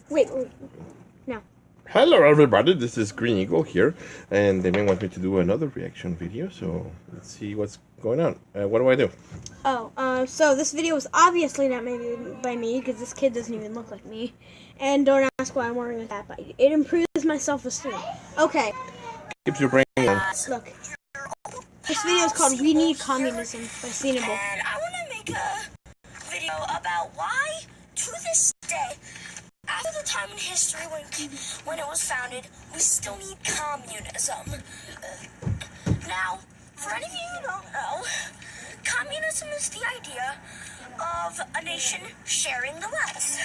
Wait, no. Hello everybody, this is Green Eagle here, and they may want me to do another reaction video, so let's see what's going on. What do I do? So this video was obviously not made by me because this kid doesn't even look like me. And don't ask why I'm wearing a cap. It improves my self-esteem. Okay, Keeps your brain on. look. This video is called We Need Communism by Scenable. And I want to make a video about why, to this day, after the time in history when it was founded, we still need communism. Now, for any of you who don't know, communism is the idea of a nation sharing the wealth.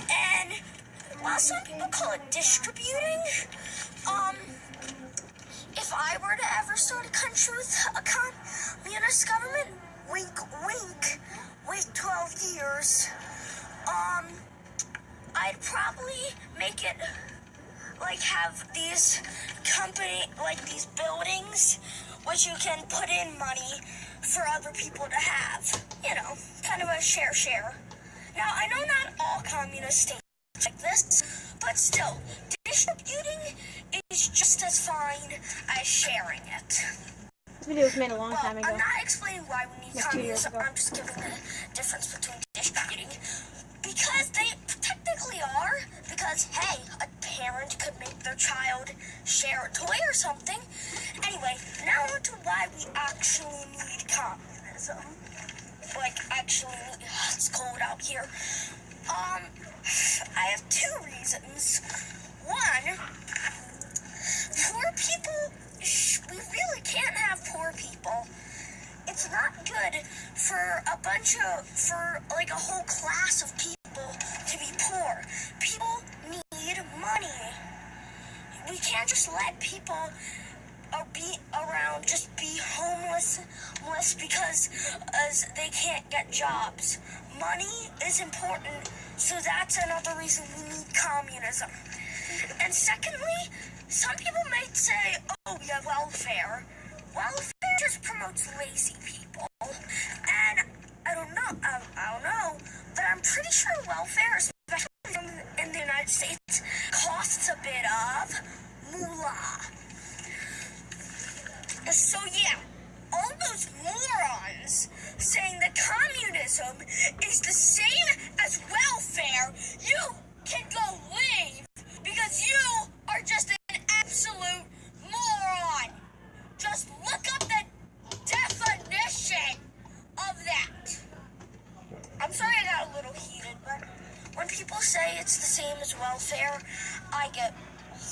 And while some people call it distributing, if I were to ever start a country with a communist government, wink, wink, wait 12 years, I'd probably make it, like, have these these buildings, which you can put in money for other people to have. You know, kind of a share. Now, I know not all communist states like this, but still, distributing is just as fine as sharing it. This video was made a long time ago. I'm not explaining why we need Like 2 years communism. ago. I'm just giving the difference between distributing. Because they technically are. Because, hey, a parent could make their child share a toy or something. Anyway, now on to why we actually need communism. Like, actually, it's cold out here. I have two reasons. One, poor people, we really can't have poor people. It's not good for a whole class of people to be poor. People need money. We can't just let people be homeless because they can't get jobs. Money is important, so that's another reason we need communism. And secondly, some people might say, oh, yeah, welfare. Welfare just promotes lazy people. And I don't know, but I'm pretty sure welfare, especially in the United States, costs a bit of moolah. So yeah, all those morons saying that communism is the same as welfare, you can go leave because you are just an absolute moron. Just look up the definition of that. I'm sorry I got a little heated, but when people say it's the same as welfare, I get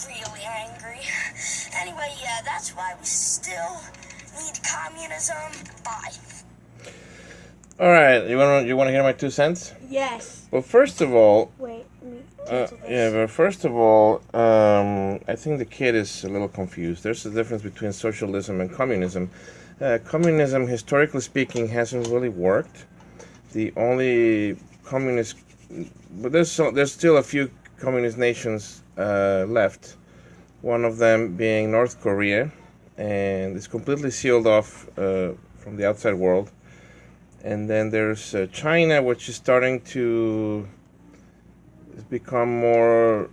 really angry. Anyway, yeah, that's why we still need communism. Bye. All right, you want to hear my 2 cents? Yes. Well, first of all, Wait, let me cancel this. I think the kid is a little confused. There's a difference between socialism and communism. Communism, historically speaking, hasn't really worked. The only communist, but there's still a few communist nations left. One of them being North Korea, and it's completely sealed off from the outside world. And then there's China, which is starting to become more.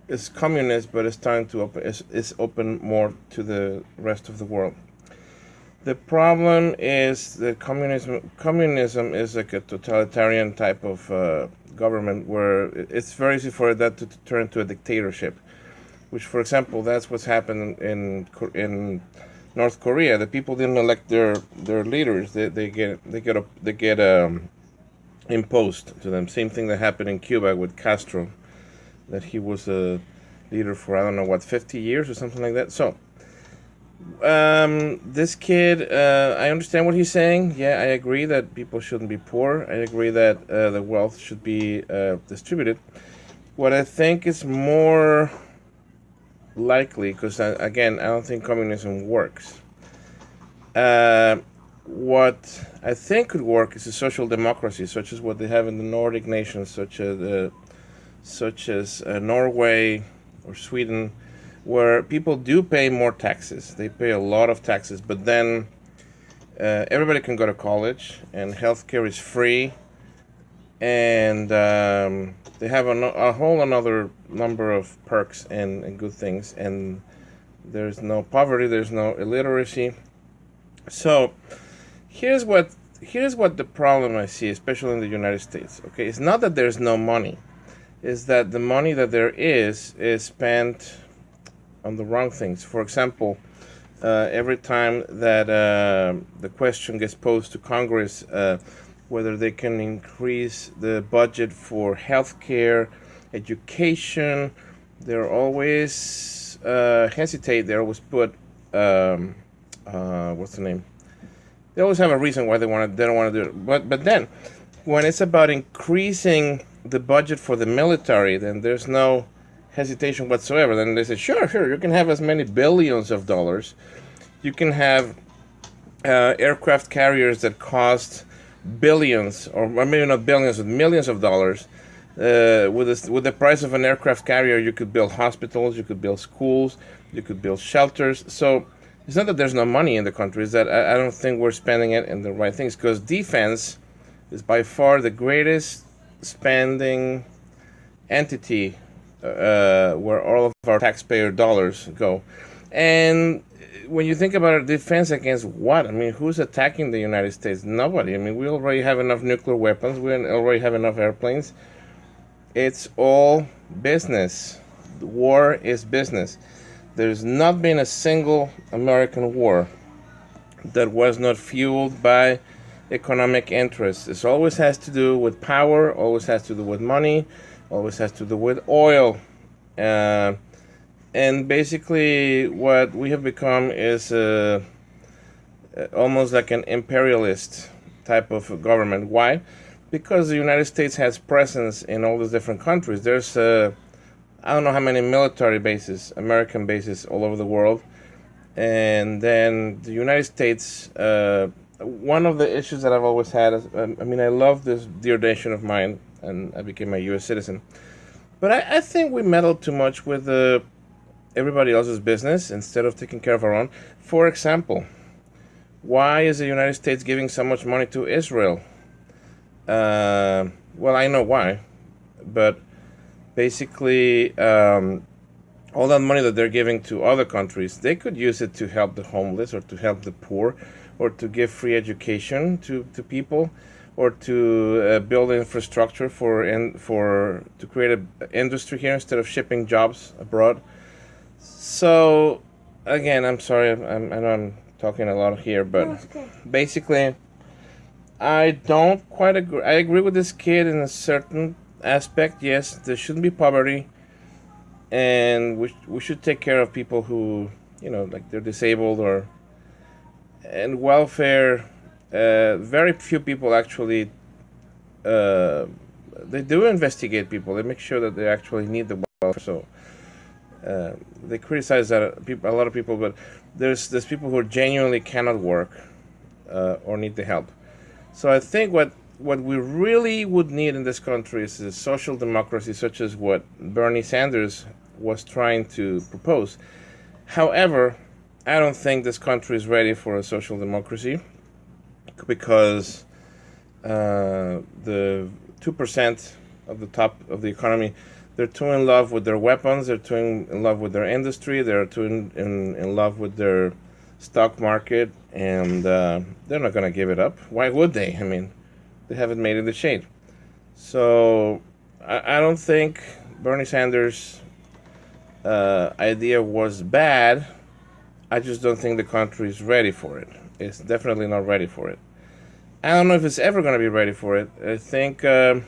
It's communist, but it's starting to open more to the rest of the world. The problem is that communism is like a totalitarian type of government where it's very easy for that to turn to a dictatorship, which, for example, that's what's happened in North Korea. The people didn't elect their leaders; they get imposed to them. Same thing that happened in Cuba with Castro, that he was a leader for, I don't know what, 50 years or something like that. So this kid, I understand what he's saying. Yeah, I agree that people shouldn't be poor. I agree that the wealth should be distributed. What I think is more likely, because again, I don't think communism works. What I think could work is a social democracy, such as what they have in the Nordic nations, such as Norway or Sweden, where people do pay more taxes. They pay a lot of taxes, but then everybody can go to college, and healthcare is free, and they have a whole another number of perks and good things, and there's no poverty, there's no illiteracy. So here's what the problem I see, especially in the United States. Okay, it's not that there's no money, it's that the money that there is spent on the wrong things. For example, every time that the question gets posed to Congress, whether they can increase the budget for healthcare, education, they're always hesitate. They always put what's the name? They always have a reason why they don't want to do it. But then, when it's about increasing the budget for the military, then there's no hesitation whatsoever. Then they say, sure, you can have as many billions of dollars. You can have aircraft carriers that cost billions, or maybe not billions, but millions of dollars. With the price of an aircraft carrier, you could build hospitals, you could build schools, you could build shelters. So it's not that there's no money in the country, it's that I don't think we're spending it in the right things, because defense is by far the greatest spending entity where all of our taxpayer dollars go. And when you think about it, defense against what? I mean, who's attacking the United States? Nobody. I mean, we already have enough nuclear weapons. We already have enough airplanes. It's all business. War is business. There's not been a single American war that was not fueled by economic interests. It always has to do with power, always has to do with money, always has to do with oil. And basically what we have become is almost like an imperialist type of government. Why? Because the United States has presence in all these different countries. There's I don't know how many military bases, American bases all over the world. And then the United States, one of the issues that I've always had is, I mean, I love this dear nation of mine, and I became a U.S. citizen. But I think we meddle too much with everybody else's business instead of taking care of our own. For example, why is the United States giving so much money to Israel? Well, I know why, but basically, all that money that they're giving to other countries, they could use it to help the homeless or to help the poor or to give free education to people or to build infrastructure to create an industry here instead of shipping jobs abroad. So, again, I'm sorry, I know I'm talking a lot here, but okay. Basically, I don't quite agree. I agree with this kid in a certain aspect. Yes, there shouldn't be poverty, and we should take care of people who, like they're disabled and welfare. Very few people actually. They do investigate people. They make sure that they actually need the welfare. So they criticize that a lot of people, but there's people who genuinely cannot work or need the help. So I think what we really would need in this country is a social democracy, such as what Bernie Sanders was trying to propose. However, I don't think this country is ready for a social democracy because the 2% of the top of the economy, they're too in love with their weapons, they're too in love with their industry, they're too in love with their stock market, and they're not going to give it up. Why would they? I mean, they haven't made it the shade. So I don't think Bernie Sanders' idea was bad. I just don't think the country is ready for it. It's definitely not ready for it. I don't know if it's ever going to be ready for it. I think I'm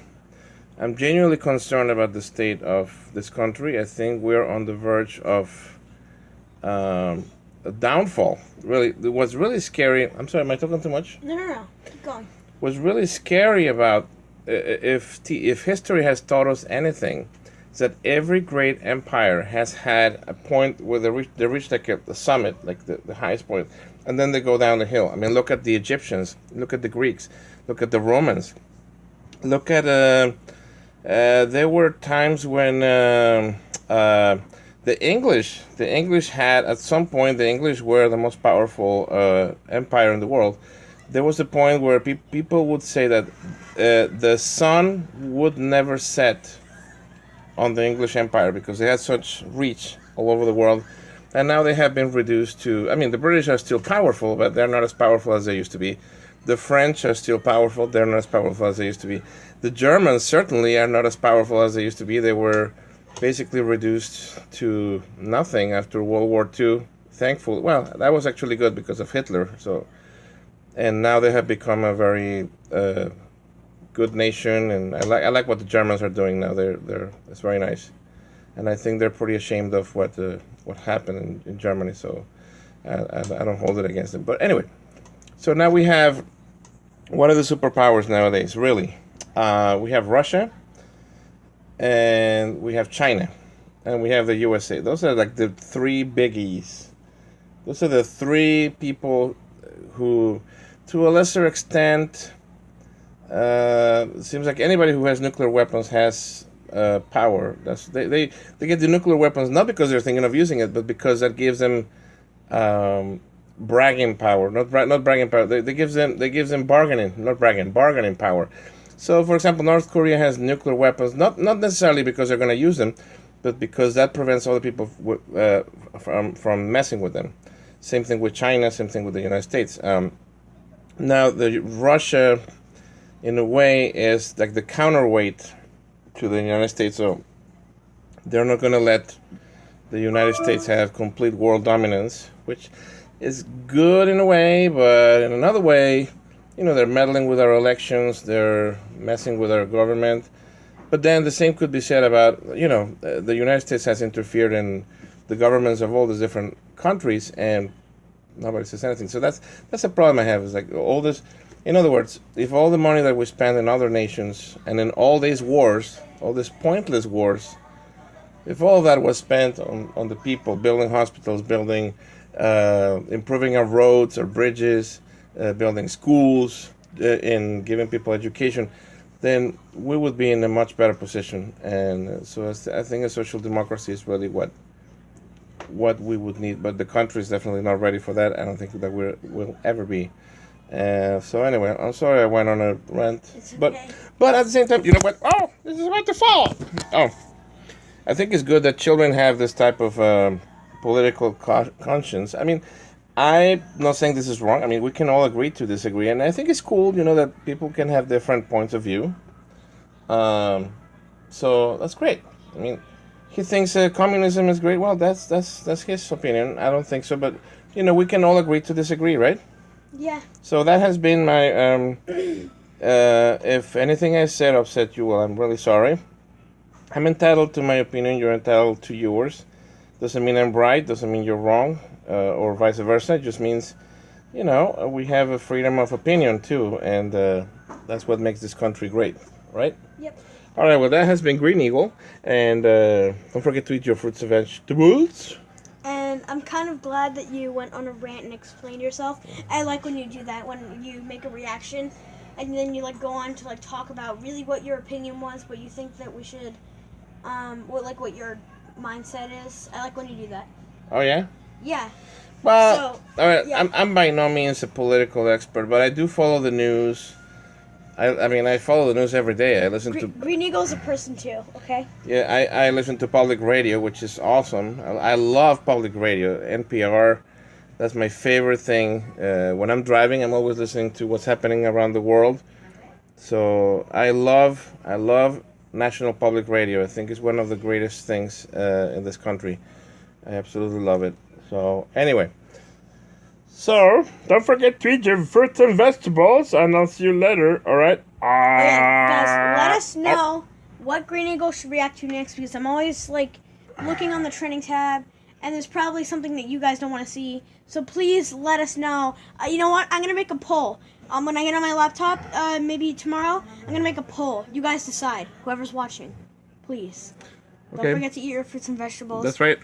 genuinely concerned about the state of this country. I think we're on the verge of a downfall. Really, what's really scary. I'm sorry, am I talking too much? No. Keep going. What's really scary about if history has taught us anything, is that every great empire has had a point where they reach like the summit, like the highest point, and then they go down the hill. I mean, look at the Egyptians, look at the Greeks, look at the Romans, look at there were times when the English had, at some point, the English were the most powerful empire in the world. There was a point where people would say that the sun would never set on the English Empire because they had such reach all over the world. And now they have been reduced to, I mean, the British are still powerful, but they're not as powerful as they used to be. The French are still powerful, they're not as powerful as they used to be. The Germans certainly are not as powerful as they used to be. They were basically reduced to nothing after World War II. Thankfully, well, that was actually good because of Hitler. So, and now they have become a very good nation, and I like what the Germans are doing now. It's very nice, and I think they're pretty ashamed of what happened in Germany. So, I don't hold it against them. But anyway, so now we have what are the superpowers nowadays? Really, we have Russia, and we have China, and we have the USA. Those are like the three biggies. Those are the three people who, to a lesser extent, it seems like anybody who has nuclear weapons has power. They get the nuclear weapons not because they're thinking of using it, but because that gives them bragging power. Not bragging power. They gives them bargaining power. So, for example, North Korea has nuclear weapons, not necessarily because they're going to use them, but because that prevents other people from messing with them. Same thing with China, same thing with the United States. Now, Russia, in a way, is like the counterweight to the United States. So they're not going to let the United States have complete world dominance, which is good in a way, but in another way, they're meddling with our elections, they're messing with our government. But then the same could be said about, the United States has interfered in the governments of all these different countries, and nobody says anything. So that's a problem I have. Is like all this. In other words, if all the money that we spend in other nations and in all these wars, all these pointless wars, if all of that was spent on the people, building hospitals, building, improving our roads, our bridges, building schools, and giving people education, then we would be in a much better position. And so I think a social democracy is really what we would need, but the country is definitely not ready for that. I don't think that we'll ever be. So anyway, I'm sorry I went on a rant, okay. But at the same time, you know what? Oh, this is about to fall. Oh, I think it's good that children have this type of political conscience. I mean, I'm not saying this is wrong. I mean, we can all agree to disagree, and I think it's cool, that people can have different points of view. So that's great. I mean, he thinks communism is great. Well, that's his opinion. I don't think so, but we can all agree to disagree, right? Yeah. So that has been my. If anything I said upset you, well, I'm really sorry. I'm entitled to my opinion. You're entitled to yours. Doesn't mean I'm right. Doesn't mean you're wrong, or vice versa. It just means, we have a freedom of opinion too, and that's what makes this country great, right? Yep. All right, well, that has been Green Eagle, and don't forget to eat your fruits and vegetables. And I'm kind of glad that you went on a rant and explained yourself. I like when you do that, when you make a reaction, and then you go on to talk about really what your opinion was, what you think that we should, what your mindset is. I like when you do that. Oh yeah. Yeah. Well, so, all right. Yeah. I'm by no means a political expert, but I do follow the news. I mean, I follow the news every day. I listen to... Green Eagle's a person, too, okay? Yeah, I listen to public radio, which is awesome. I love public radio. NPR, that's my favorite thing. When I'm driving, I'm always listening to what's happening around the world. So I love National Public Radio. I think it's one of the greatest things in this country. I absolutely love it. So, anyway... So, don't forget to eat your fruits and vegetables, and I'll see you later, alright? Guys, let us know what Green Eagle should react to next, because I'm always, looking on the trending tab, and there's probably something that you guys don't want to see. So please let us know. You know what? I'm going to make a poll. When I get on my laptop, maybe tomorrow, I'm going to make a poll. You guys decide, whoever's watching. Please. Okay. Don't forget to eat your fruits and vegetables. That's right.